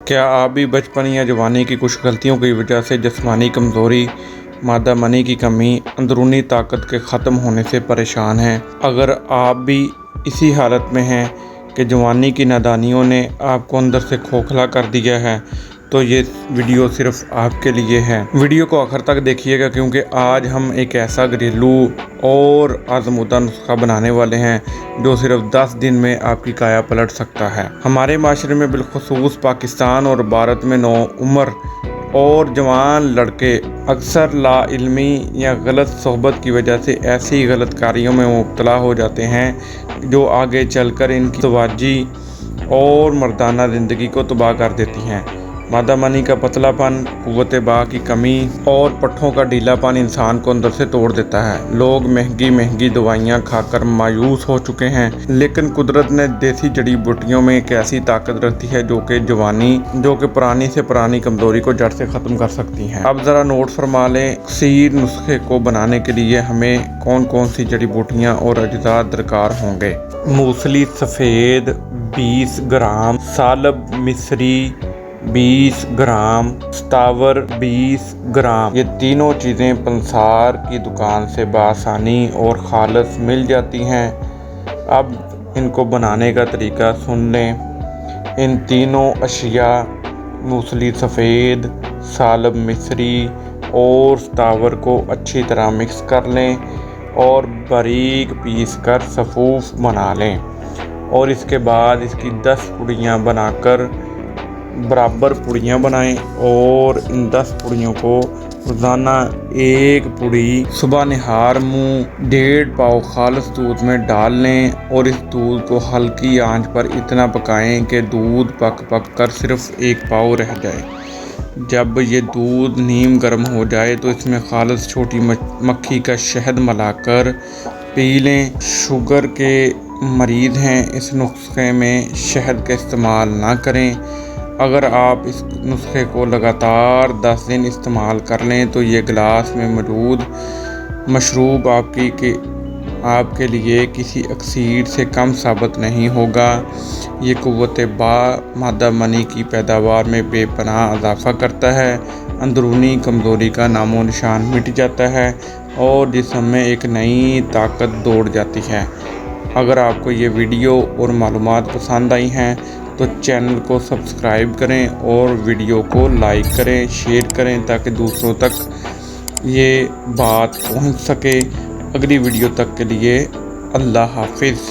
क्या आप भी बचपन या जवानी की कुछ गलतियों की वजह से जिस्मानी कमज़ोरी, मादा मनी की कमी, अंदरूनी ताकत के ख़त्म होने से परेशान हैं? अगर आप भी इसी हालत में हैं कि जवानी की नादानियों ने आपको अंदर से खोखला कर दिया है, तो ये वीडियो सिर्फ आपके लिए है। वीडियो को आखिर तक देखिएगा, क्योंकि आज हम एक ऐसा घरेलू और आज़मूदा नुस्खा बनाने वाले हैं जो सिर्फ 10 दिन में आपकी काया पलट सकता है। हमारे माशरे में बिलखुसूस पाकिस्तान और भारत में नौउम्र और जवान लड़के अक्सर लाइल्मी या गलत सोहबत की वजह से ऐसी गलत कारियों में मुब्तला हो जाते हैं जो आगे चलकर इनकी ज़वाजी और मर्दाना ज़िंदगी को तबाह कर देती हैं। मादा मनी का पतलापन, कुव्वत बा की कमी और पट्ठों का ढीलापन इंसान को अंदर से तोड़ देता है। लोग महंगी दवाइयाँ खाकर मायूस हो चुके हैं, लेकिन कुदरत ने देसी जड़ी बूटियों में एक ऐसी ताकत रखी है जो कि पुरानी से पुरानी कमज़ोरी को जड़ से ख़त्म कर सकती हैं। अब ज़रा नोट फरमा लें, अक्सर नुस्खे को बनाने के लिए हमें कौन कौन सी जड़ी बूटियाँ और अज्जा दरकार होंगे। मूसली सफ़ेद 20 ग्राम, सालब मिस्री 20 ग्राम, स्टावर 20 ग्राम। ये तीनों चीज़ें पंसार की दुकान से बआसानी और खालस मिल जाती हैं। अब इनको बनाने का तरीका सुन लें। इन तीनों अशिया मूसली सफ़ेद, सालब मिस्री और स्टावर को अच्छी तरह मिक्स कर लें और बारीक पीस कर सफ़ूफ बना लें, और इसके बाद इसकी 10 पुड़ियाँ बनाकर बराबर पुड़ियाँ बनाएं और इन 10 पुड़ियों को रोज़ाना एक पुड़ी सुबह निहार मुँह 1.5 पाव खालिस दूध में डाल लें, और इस दूध को हल्की आंच पर इतना पकाएं कि दूध पक कर सिर्फ 1 पाव रह जाए। जब ये दूध नीम गर्म हो जाए तो इसमें खालिस छोटी मक्खी का शहद मिलाकर पी लें। शुगर के मरीज़ हैं, इस नुस्खे में शहद का इस्तेमाल ना करें। अगर आप इस नुस्खे को लगातार 10 दिन इस्तेमाल कर लें तो ये गिलास में मौजूद मशरूब आपके लिए किसी अक्सीर से कम साबित नहीं होगा। ये कुव्वत बा मादा मनी की पैदावार में बेपनाह इजाफ़ा करता है, अंदरूनी कमज़ोरी का नामो निशान मिट जाता है और जिस्म में एक नई ताकत दौड़ जाती है। अगर आपको ये वीडियो और मालूमात पसंद आई हैं तो चैनल को सब्सक्राइब करें और वीडियो को लाइक करें, शेयर करें, ताकि दूसरों तक ये बात पहुंच सके। अगली वीडियो तक के लिए अल्लाह हाफिज़।